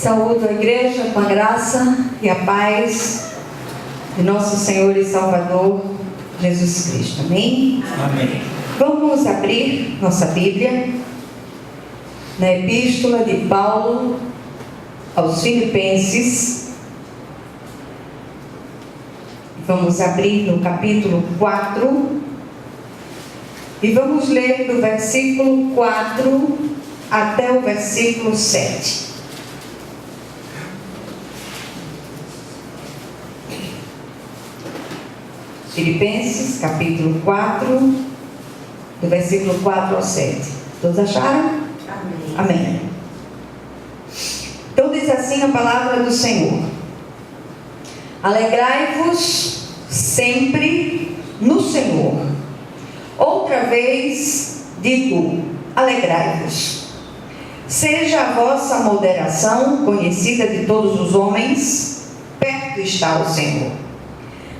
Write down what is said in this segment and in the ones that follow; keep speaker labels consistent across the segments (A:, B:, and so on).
A: Saúdo a igreja com a graça e a paz de nosso Senhor e Salvador Jesus Cristo. Amém?
B: Amém.
A: Vamos abrir nossa Bíblia na Epístola de Paulo aos Filipenses. Vamos abrir no capítulo 4 e vamos ler do versículo 4 até o versículo 7. Filipenses, capítulo 4, do versículo 4 ao 7. Todos acharam?
C: Amém.
A: Amém. Então diz assim a palavra do Senhor: alegrai-vos sempre no Senhor. Outra vez digo, alegrai-vos. Seja a vossa moderação conhecida de todos os homens, perto está o Senhor.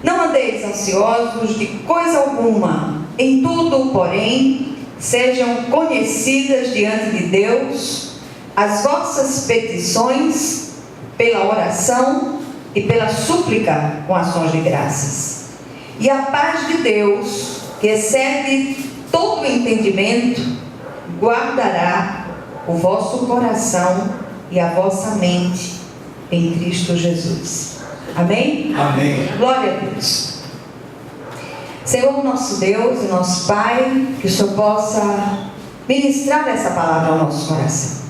A: Não andeis ansiosos de coisa alguma, em tudo, porém, sejam conhecidas diante de Deus as vossas petições pela oração e pela súplica com ações de graças. E a paz de Deus, que excede todo entendimento, guardará o vosso coração e a vossa mente em Cristo Jesus. Amém?
B: Amém.
A: Glória a Deus. Senhor nosso Deus e nosso Pai, que o Senhor possa ministrar essa palavra ao nosso coração.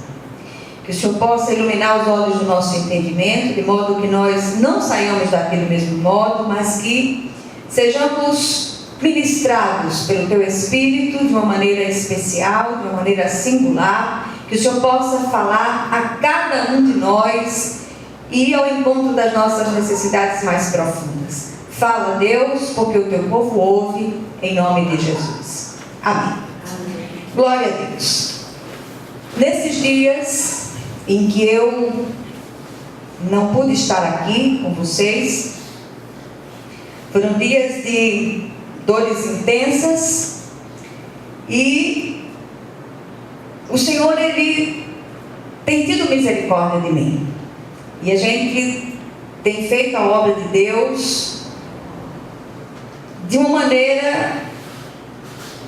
A: Que o Senhor possa iluminar os olhos do nosso entendimento, de modo que nós não saiamos daquele mesmo modo, mas que sejamos ministrados pelo Teu Espírito de uma maneira especial, de uma maneira singular. Que o Senhor possa falar a cada um de nós e ir ao encontro das nossas necessidades mais profundas. Fala, Deus, porque o Teu povo ouve, em nome de Jesus. Amém.
C: Amém.
A: Glória a Deus. Nesses dias em que eu não pude estar aqui com vocês, foram dias de dores intensas e o Senhor, Ele tem tido misericórdia de mim. E a gente tem feito a obra de Deus de uma maneira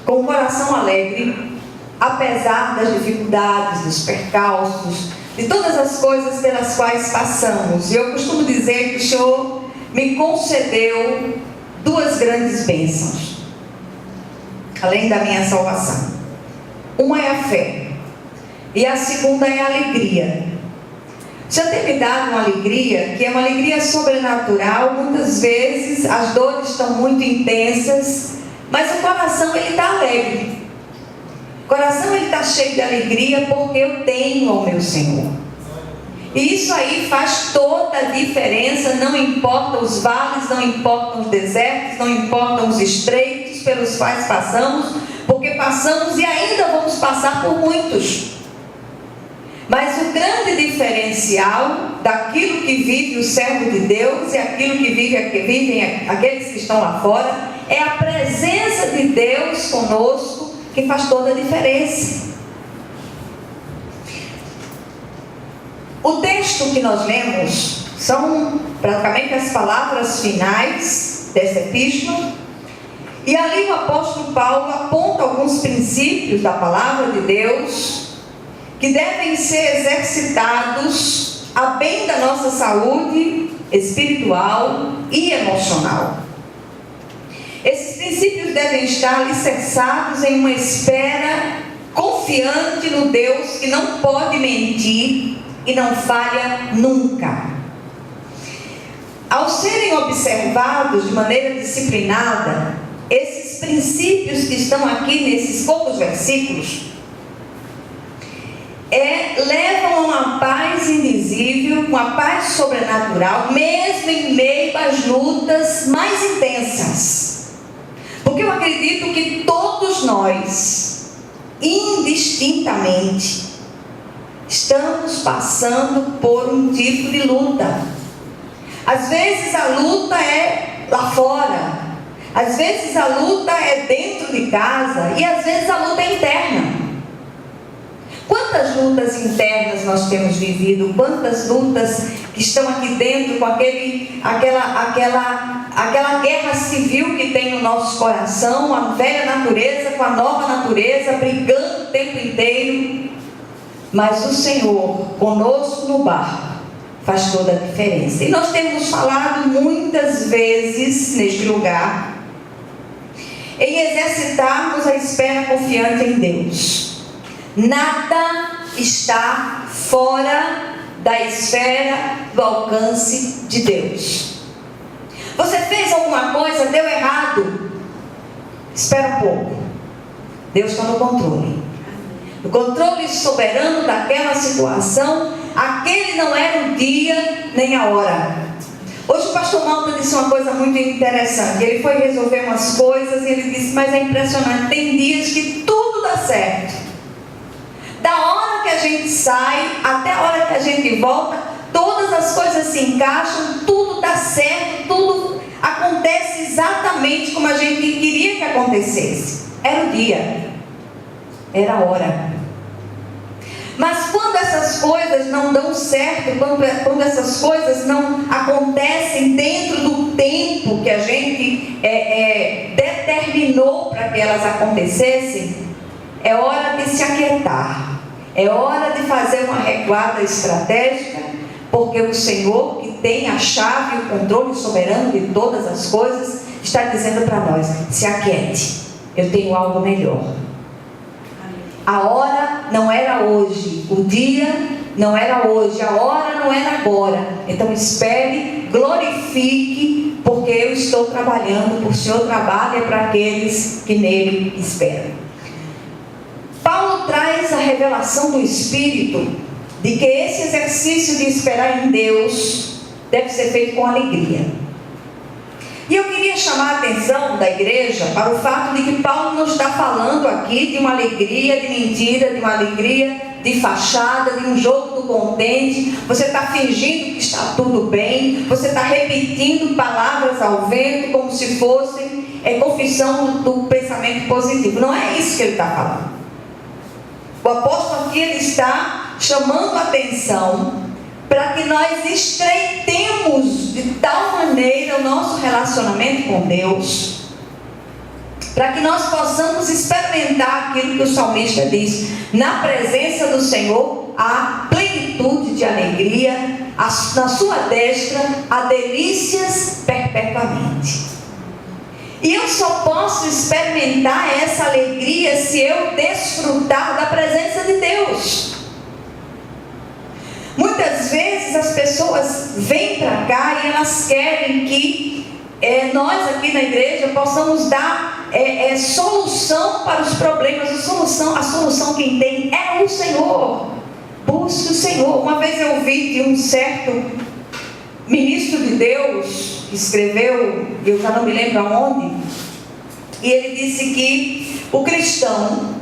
A: com o coração alegre, apesar das dificuldades, dos percalços, de todas as coisas pelas quais passamos. E eu costumo dizer que o Senhor me concedeu duas grandes bênçãos, além da minha salvação. Uma é a fé e a segunda é a alegria. Já tem me dado uma alegria, que é uma alegria sobrenatural. Muitas vezes as dores estão muito intensas, mas o coração ele está alegre. O coração ele está cheio de alegria porque eu tenho ao meu Senhor. E isso aí faz toda a diferença. Não importa os vales, não importam os desertos, não importam os estreitos pelos quais passamos, porque passamos e ainda vamos passar por muitos. Mas o grande diferencial daquilo que vive o servo de Deus e aquilo que vivem aqueles que estão lá fora é a presença de Deus conosco, que faz toda a diferença. O texto que nós lemos são praticamente as palavras finais dessa epístola, e ali o apóstolo Paulo aponta alguns princípios da palavra de Deus que devem ser exercitados a bem da nossa saúde espiritual e emocional. Esses princípios devem estar alicerçados em uma espera confiante no Deus que não pode mentir e não falha nunca. Ao serem observados de maneira disciplinada, esses princípios que estão aqui nesses poucos versículos levam a uma paz indizível, uma paz sobrenatural, mesmo em meio às lutas mais intensas. Porque eu acredito que todos nós, indistintamente, estamos passando por um tipo de luta. Às vezes a luta é lá fora, às vezes a luta é dentro de casa e às vezes a luta é interna. Quantas lutas internas nós temos vivido, quantas lutas que estão aqui dentro com aquela guerra civil que tem no nosso coração, a velha natureza com a nova natureza, brigando o tempo inteiro. Mas o Senhor conosco no barco faz toda a diferença. E nós temos falado muitas vezes neste lugar em exercitarmos a espera confiante em Deus. Nada está fora da esfera do alcance de Deus. Você fez alguma coisa, deu errado, espera um pouco. Deus está no controle. O controle soberano daquela situação. Aquele não era o dia nem a hora. Hoje o pastor Malta disse uma coisa muito interessante. Ele foi resolver umas coisas e ele disse, mas é impressionante, tem dias que tudo dá certo. Da hora que a gente sai até a hora que a gente volta, todas as coisas se encaixam, tudo dá certo, tudo acontece exatamente como a gente queria que acontecesse. Era o dia, era a hora. Mas quando essas coisas não dão certo, quando essas coisas não acontecem dentro do tempo que a gente determinou para que elas acontecessem, é hora de se aquietar, é hora de fazer uma recuada estratégica, porque o Senhor, que tem a chave e o controle soberano de todas as coisas, está dizendo para nós, se aquiete, eu tenho algo melhor. A hora não era hoje, o dia não era hoje, a hora não era agora. Então espere, glorifique, porque eu estou trabalhando, o Senhor trabalha para aqueles que nele esperam. Paulo traz a revelação do Espírito de que esse exercício de esperar em Deus deve ser feito com alegria. E eu queria chamar a atenção da igreja para o fato de que Paulo não está falando aqui de uma alegria de mentira, de uma alegria de fachada, de um jogo do contente. Você está fingindo que está tudo bem, você está repetindo palavras ao vento como se fossem confissão do pensamento positivo. Não é isso que ele está falando. O apóstolo aqui ele está chamando a atenção para que nós estreitemos de tal maneira o nosso relacionamento com Deus, para que nós possamos experimentar aquilo que o salmista diz: na presença do Senhor há plenitude de alegria, na sua destra há delícias perpetuamente. E eu só posso experimentar essa alegria se eu desfrutar da presença de Deus. Muitas vezes as pessoas vêm para cá e elas querem que nós aqui na igreja possamos dar solução para os problemas. A solução quem tem é o Senhor. Busque o Senhor. Uma vez eu ouvi de um certo ministro de Deus que escreveu, eu já não me lembro aonde, e ele disse que o cristão,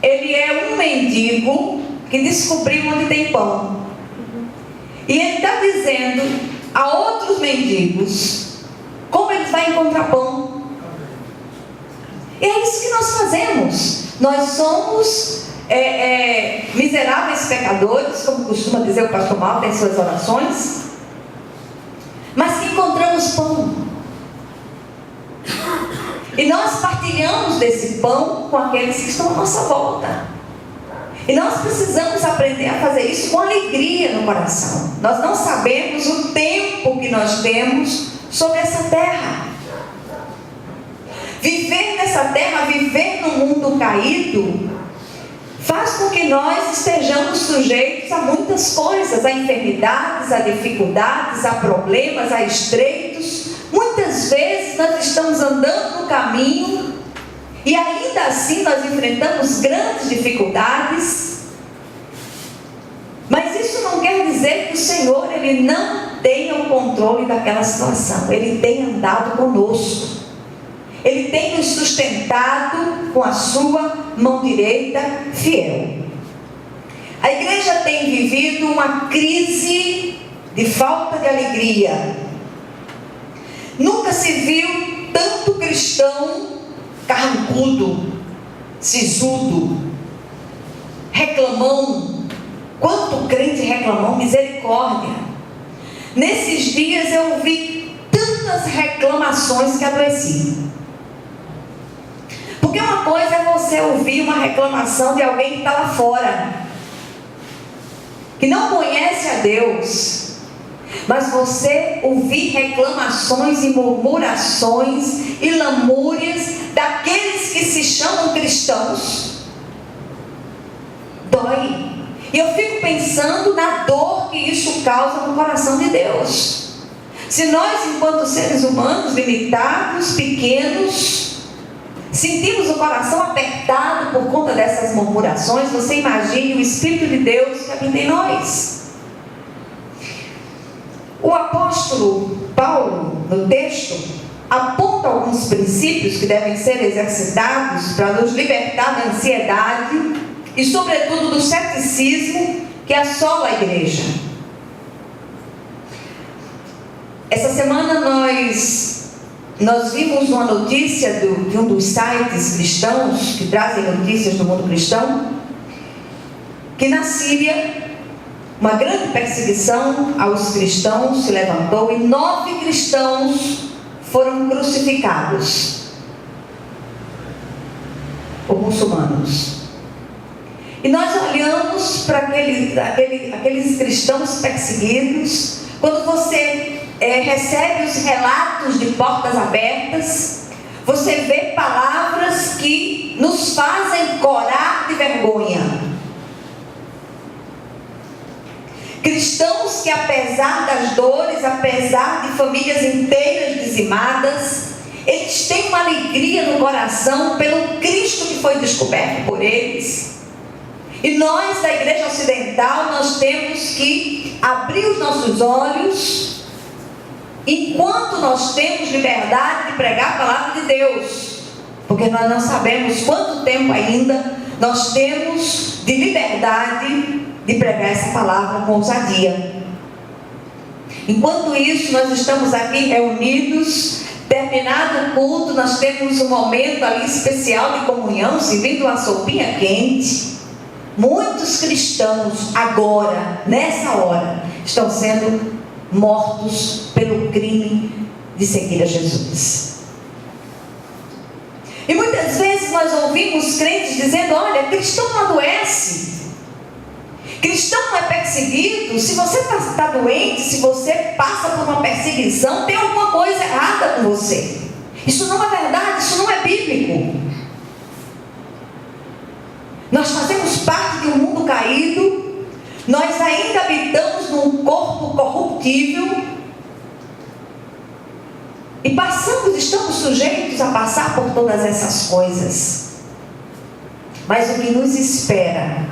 A: ele é um mendigo que descobriu onde tem pão. E ele está dizendo a outros mendigos como eles vão encontrar pão. E é isso que nós fazemos. Nós somos miseráveis pecadores, como costuma dizer o pastor Malta em suas orações, mas que encontramos pão. E nós partilhamos desse pão com aqueles que estão à nossa volta. E nós precisamos aprender a fazer isso com alegria no coração. Nós não sabemos o tempo que nós temos sobre essa terra. Viver nessa terra, viver no mundo caído, faz com que nós estejamos sujeitos a muitas coisas, a enfermidades, a dificuldades, a problemas, a estreitos. Muitas vezes nós estamos andando no caminho e ainda assim nós enfrentamos grandes dificuldades. Mas isso não quer dizer que o Senhor ele não tenha o controle daquela situação. Ele tem andado conosco. Ele tem nos sustentado com a sua mão direita fiel. A igreja tem vivido uma crise de falta de alegria. Nunca se viu tanto cristão carrancudo, sisudo, reclamando reclamão. Quanto crente reclamão, misericórdia. Nesses dias eu ouvi tantas reclamações que adoeci. Porque uma coisa é você ouvir uma reclamação de alguém que está lá fora, que não conhece a Deus. Mas você ouvir reclamações e murmurações e lamúrias daqueles que se chamam cristãos, dói. E eu fico pensando na dor que isso causa no coração de Deus. Se nós, enquanto seres humanos limitados, pequenos, sentimos o coração apertado por conta dessas murmurações, você imagine o Espírito de Deus que habita em nós. O apóstolo Paulo, no texto, aponta alguns princípios que devem ser exercitados para nos libertar da ansiedade e, sobretudo, do ceticismo que assola a igreja. Essa semana nós vimos uma notícia de um dos sites cristãos que trazem notícias do mundo cristão, que na Síria uma grande perseguição aos cristãos se levantou e 9 cristãos foram crucificados por muçulmanos. E nós olhamos para aqueles cristãos perseguidos. Quando você recebe os relatos de portas abertas, você vê palavras que nos fazem corar de vergonha. Cristãos que, apesar das dores, apesar de famílias inteiras dizimadas, eles têm uma alegria no coração pelo Cristo que foi descoberto por eles. E nós, da Igreja Ocidental, nós temos que abrir os nossos olhos enquanto nós temos liberdade de pregar a palavra de Deus, porque nós não sabemos quanto tempo ainda nós temos de liberdade de pregar essa palavra com ousadia. Enquanto isso, nós estamos aqui reunidos. Terminado o culto, nós temos um momento ali especial de comunhão, servindo uma sopinha quente. Muitos cristãos agora, nessa hora, estão sendo mortos pelo crime de seguir a Jesus. E muitas vezes nós ouvimos crentes dizendo: olha, cristão não adoece, cristão não é perseguido. Se você está doente, se você passa por uma perseguição, tem alguma coisa errada com você. Isso não é verdade, isso não é bíblico. Nós fazemos parte de um mundo caído, nós ainda habitamos num corpo corruptível e estamos sujeitos a passar por todas essas coisas. Mas o que nos espera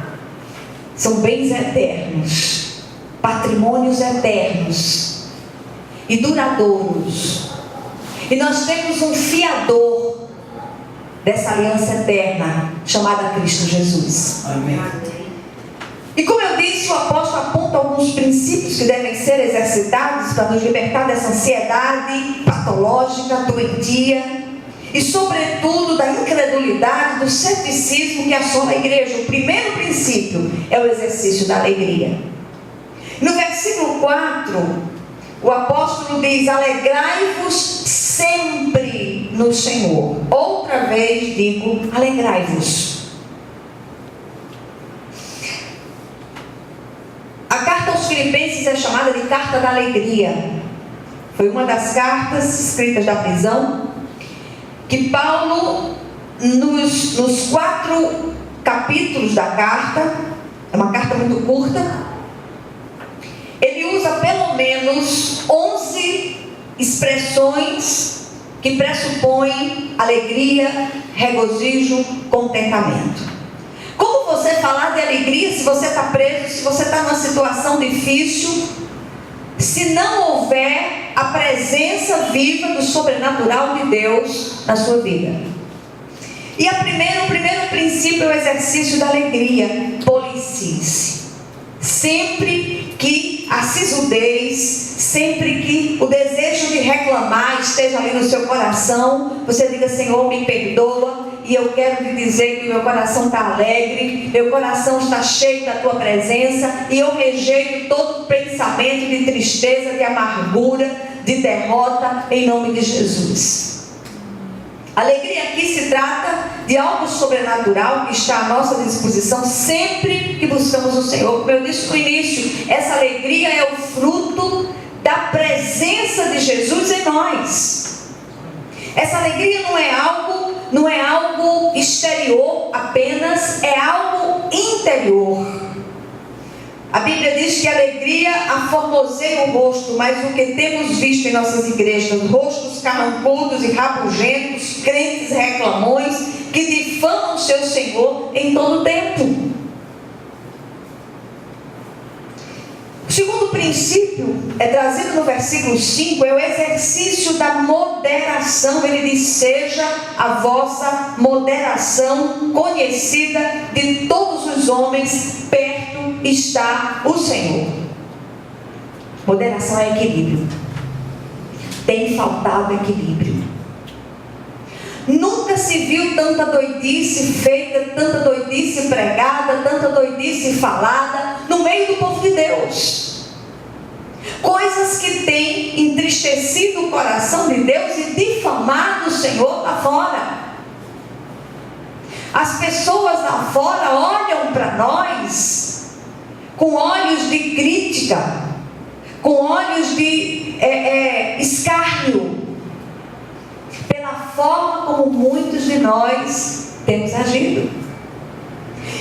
A: são bens eternos, patrimônios eternos e duradouros. E nós temos um fiador dessa aliança eterna, chamada Cristo Jesus.
B: Amém.
A: E como eu disse, o apóstolo aponta alguns princípios que devem ser exercitados para nos libertar dessa ansiedade patológica, doentia, e sobretudo da incredulidade, do ceticismo que assola a igreja. O primeiro princípio é o exercício da alegria. No versículo 4, o apóstolo diz: alegrai-vos sempre no Senhor. Outra vez digo, alegrai-vos. A carta aos Filipenses é chamada de carta da alegria. Foi uma das cartas escritas da prisão que Paulo, nos 4 capítulos da carta, é uma carta muito curta, ele usa pelo menos 11 expressões que pressupõem alegria, regozijo, contentamento. Como você falar de alegria se você está preso, se você está numa situação difícil, se não houver a presença viva do sobrenatural de Deus na sua vida? E o primeiro princípio é o exercício da alegria. Policie-se. Sempre que a sisudez, sempre que o desejo de reclamar esteja ali no seu coração, você diga: Senhor, me perdoa, e eu quero te dizer que meu coração está alegre, meu coração está cheio da tua presença, e eu rejeito todo pensamento de tristeza, de amargura, de derrota, em nome de Jesus. Alegria aqui se trata de algo sobrenatural que está à nossa disposição sempre que buscamos o Senhor. Como eu disse no início, essa alegria é o fruto da presença de Jesus em nós. Essa alegria não é algo exterior apenas, é algo interior. A Bíblia diz que a alegria aformoseia o rosto, mas o que temos visto em nossas igrejas, rostos carrancudos e rabugentos, crentes reclamões, que difamam o seu Senhor em todo o tempo. O segundo princípio é trazido no versículo 5, é o exercício da moderação. Ele diz: seja a vossa moderação conhecida de todos os homens, perto está o Senhor. Moderação é equilíbrio. Tem faltado equilíbrio. Nunca se viu tanta doidice feita, tanta doidice pregada, tanta doidice falada no meio do povo de Deus. Coisas que têm entristecido o coração de Deus e difamado o Senhor lá fora. As pessoas lá fora olham para nós com olhos de crítica, com olhos de escárnio, pela forma como muitos de nós temos agido.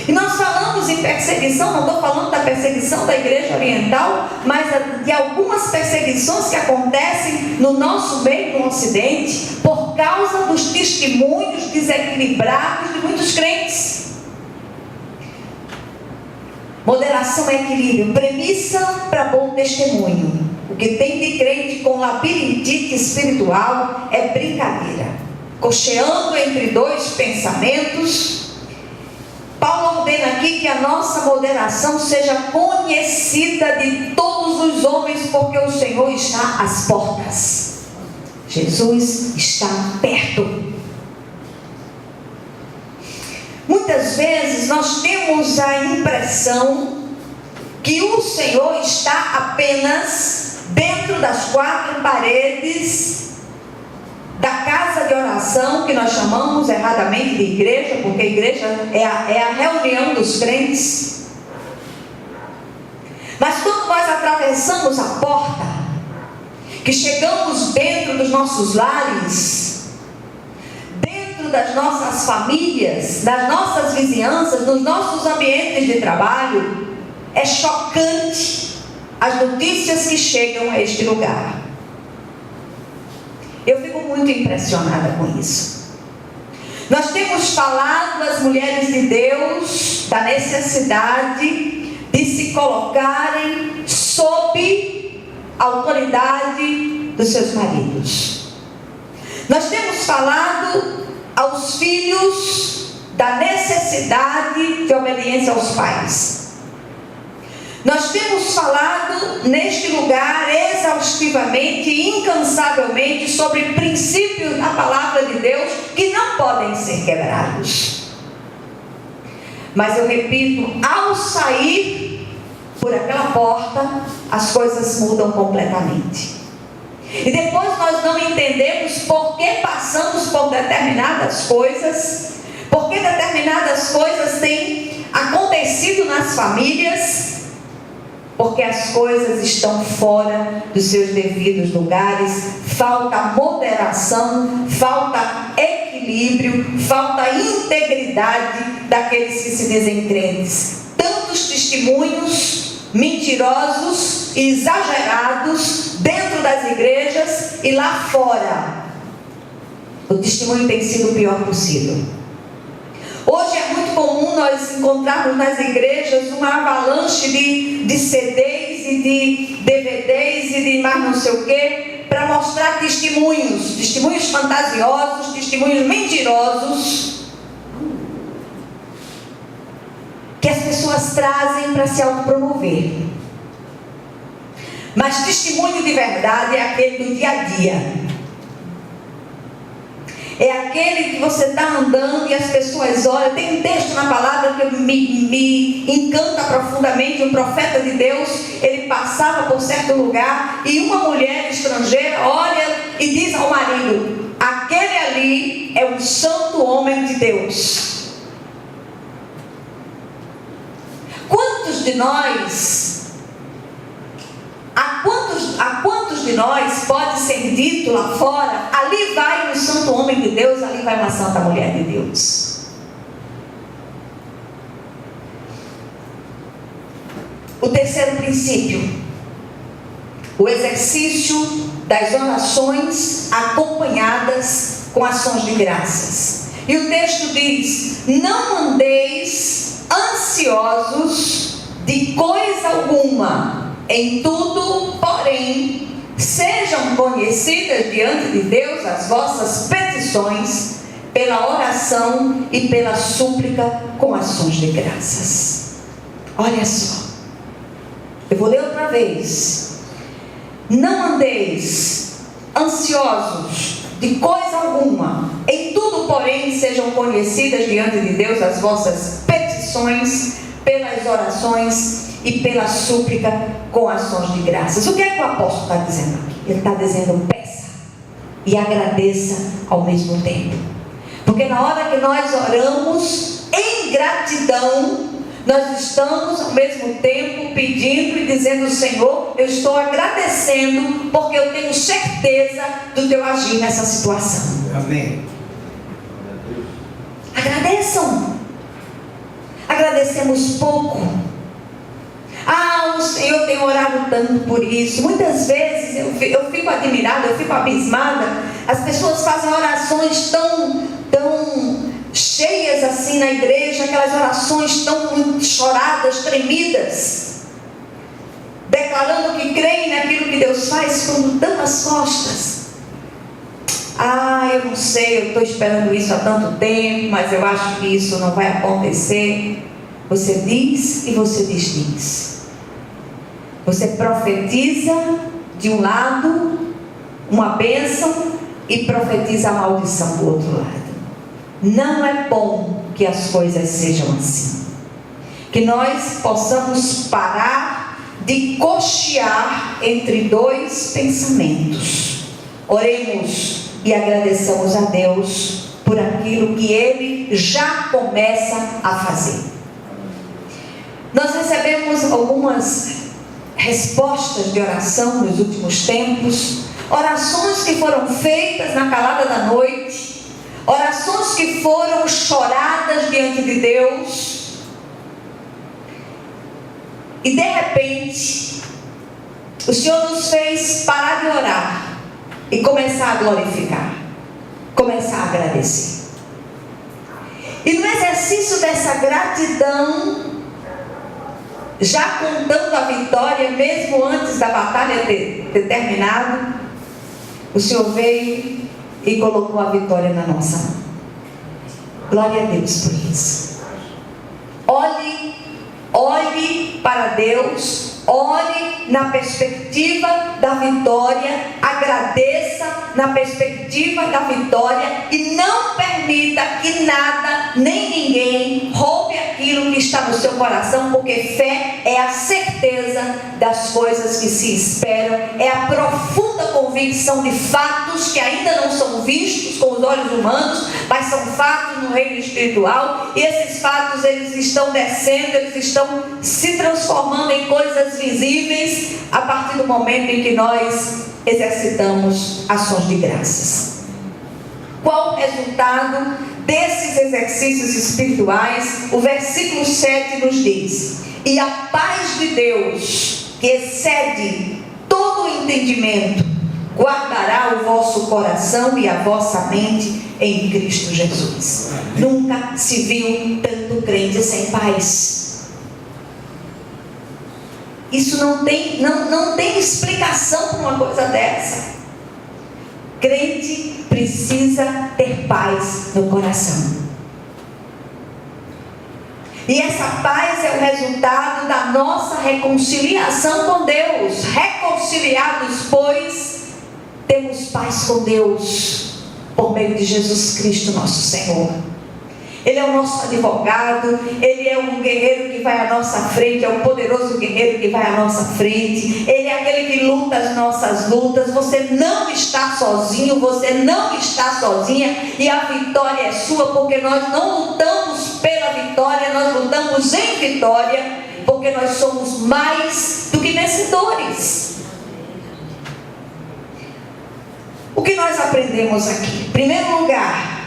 A: E nós falamos em perseguição, não estou falando da perseguição da igreja oriental, mas de algumas perseguições que acontecem no nosso meio, no Ocidente, por causa dos testemunhos desequilibrados de muitos crentes. Moderação é equilíbrio, premissa para bom testemunho. O que tem de crente com labirintite espiritual é brincadeira. Cocheando entre dois pensamentos, Paulo ordena aqui que a nossa moderação seja conhecida de todos os homens, porque o Senhor está às portas. Jesus está perto. Muitas vezes nós temos a impressão que o Senhor está apenas dentro das quatro paredes da casa de oração, que nós chamamos erradamente de igreja, porque a igreja é a reunião dos crentes. Mas quando nós atravessamos a porta, que chegamos dentro dos nossos lares, das nossas famílias, das nossas vizinhanças, nos nossos ambientes de trabalho, é chocante as notícias que chegam a este lugar. Eu fico muito impressionada com isso. Nós temos falado às mulheres de Deus da necessidade de se colocarem sob a autoridade dos seus maridos. Nós temos falado aos filhos da necessidade de obediência aos pais. Nós temos falado neste lugar exaustivamente e incansavelmente sobre princípios da palavra de Deus que não podem ser quebrados. Mas eu repito, ao sair por aquela porta, as coisas mudam completamente. E depois nós não entendemos por que passamos por determinadas coisas, por que determinadas coisas têm acontecido nas famílias, porque as coisas estão fora dos seus devidos lugares, falta moderação, falta equilíbrio, falta integridade daqueles que se dizem crentes. Tantos testemunhos mentirosos e exagerados dentro das igrejas e lá fora. O testemunho tem sido o pior possível. Hoje é muito comum nós encontrarmos nas igrejas uma avalanche de CDs e de DVDs e de mais não sei o que, para mostrar testemunhos fantasiosos, testemunhos mentirosos, que as pessoas trazem para se autopromover. Mas testemunho de verdade é aquele do dia a dia. É aquele que você está andando e as pessoas olham. Tem um texto na palavra que me encanta profundamente. Um profeta de Deus, ele passava por certo lugar e uma mulher estrangeira olha e diz ao marido: aquele ali é um santo homem de Deus. Quantos de nós... A quantos de nós pode ser dito lá fora: ali vai um santo homem de Deus, ali vai uma santa mulher de Deus? O terceiro princípio: o exercício das orações acompanhadas com ações de graças. E o texto diz: não andeis ansiosos de coisa alguma. Em tudo, porém, sejam conhecidas diante de Deus as vossas petições, pela oração e pela súplica com ações de graças. Olha só, eu vou ler outra vez. Não andeis ansiosos de coisa alguma. Em tudo, porém, sejam conhecidas diante de Deus as vossas petições, pelas orações e pela súplica com ações de graças. O que é que o apóstolo está dizendo aqui? Ele está dizendo: peça e agradeça ao mesmo tempo. Porque na hora que nós oramos em gratidão, nós estamos ao mesmo tempo pedindo e dizendo: Senhor, eu estou agradecendo porque eu tenho certeza do teu agir nessa situação.
B: Amém.
A: Agradeçam. Agradecemos pouco. O Senhor tem orado tanto por isso. Muitas vezes eu fico admirada, eu fico abismada. As pessoas fazem orações tão cheias assim na igreja, aquelas orações tão choradas, tremidas, declarando que creem naquilo que Deus faz, quando dão as costas. Eu não sei, eu estou esperando isso há tanto tempo, mas eu acho que isso não vai acontecer. Você diz e você desdiz. Você profetiza de um lado uma bênção e profetiza a maldição do outro lado. Não é bom que as coisas sejam assim. Que nós possamos parar de cochear entre dois pensamentos. Oremos e agradeçamos a Deus por aquilo que Ele já começa a fazer. Nós recebemos algumas respostas de oração nos últimos tempos, orações que foram feitas na calada da noite, orações que foram choradas diante de Deus, e de repente o Senhor nos fez parar de orar e começar a glorificar, começar a agradecer. E no exercício dessa gratidão, já contando a vitória, mesmo antes da batalha ter terminado, o Senhor veio e colocou a vitória na nossa mão. Glória a Deus por isso. Olhe para Deus, olhe na perspectiva da vitória, agradeça na perspectiva da vitória e não permita que nada, nem ninguém roube aquilo que está no seu coração, porque fé é a certeza das coisas que se esperam, é a profunda convicção de fatos que ainda não são vistos com os olhos humanos, mas são fatos no reino espiritual, e esses fatos eles estão descendo, eles estão se transformando em coisas visíveis a partir do momento em que nós exercitamos ações de graças. Qual o resultado desses exercícios espirituais? O versículo 7 nos diz: e a paz de Deus, que excede todo o entendimento, guardará o vosso coração e a vossa mente em Cristo Jesus. Nunca se viu tanto crente sem paz. Isso não tem explicação para uma coisa dessa. Crente precisa ter paz no coração. E essa paz é o resultado da nossa reconciliação com Deus. Reconciliados, pois, temos paz com Deus. por meio de Jesus Cristo, nosso Senhor. Ele é o nosso advogado, Ele é um guerreiro que vai à nossa frente, é o poderoso guerreiro que vai à nossa frente. Ele é aquele que luta as nossas lutas. Você não está sozinho, você não está sozinha, e a vitória é sua, porque nós não lutamos pela vitória, nós lutamos em vitória, porque nós somos mais do que vencedores. O que nós aprendemos aqui? Em primeiro lugar,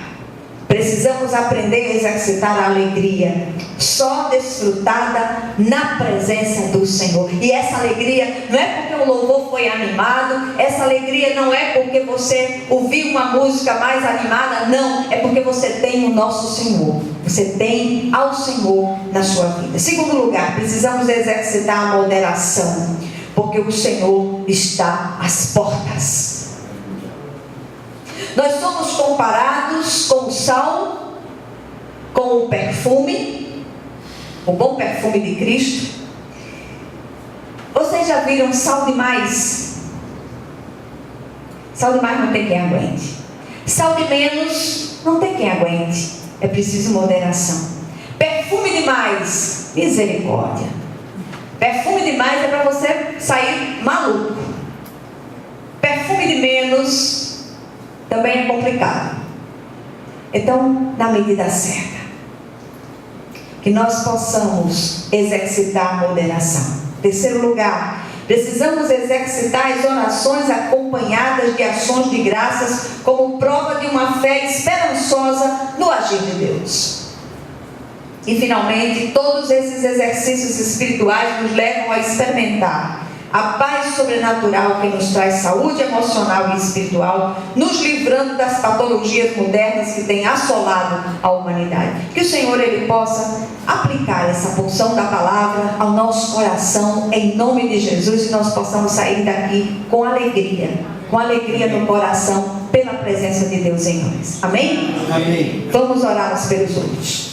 A: precisamos aprender a exercitar a alegria, só desfrutada na presença do Senhor. E essa alegria não é porque o louvor foi animado, essa alegria não é porque você ouviu uma música mais animada, não, é porque você tem o nosso Senhor, você tem ao Senhor na sua vida. Segundo lugar, precisamos exercitar a moderação, porque o Senhor está às portas. Nós somos comparados com o sal, com o perfume, o bom perfume de Cristo. Vocês já viram sal demais? Sal demais não tem quem aguente. Sal de menos não tem quem aguente. É preciso moderação. Perfume demais, misericórdia. Perfume demais é para você sair maluco. Perfume de menos também é complicado. Então, na medida certa, que nós possamos exercitar a moderação. Terceiro lugar, precisamos exercitar as orações acompanhadas de ações de graças como prova de uma fé esperançosa no agir de Deus. E finalmente, todos esses exercícios espirituais nos levam a experimentar a paz sobrenatural que nos traz saúde emocional e espiritual, nos livrando das patologias modernas que têm assolado a humanidade. Que o Senhor, Ele possa aplicar essa porção da palavra ao nosso coração, em nome de Jesus, e nós possamos sair daqui com alegria no coração, pela presença de Deus em nós. Amém?
B: Amém.
A: Vamos orar uns pelos outros.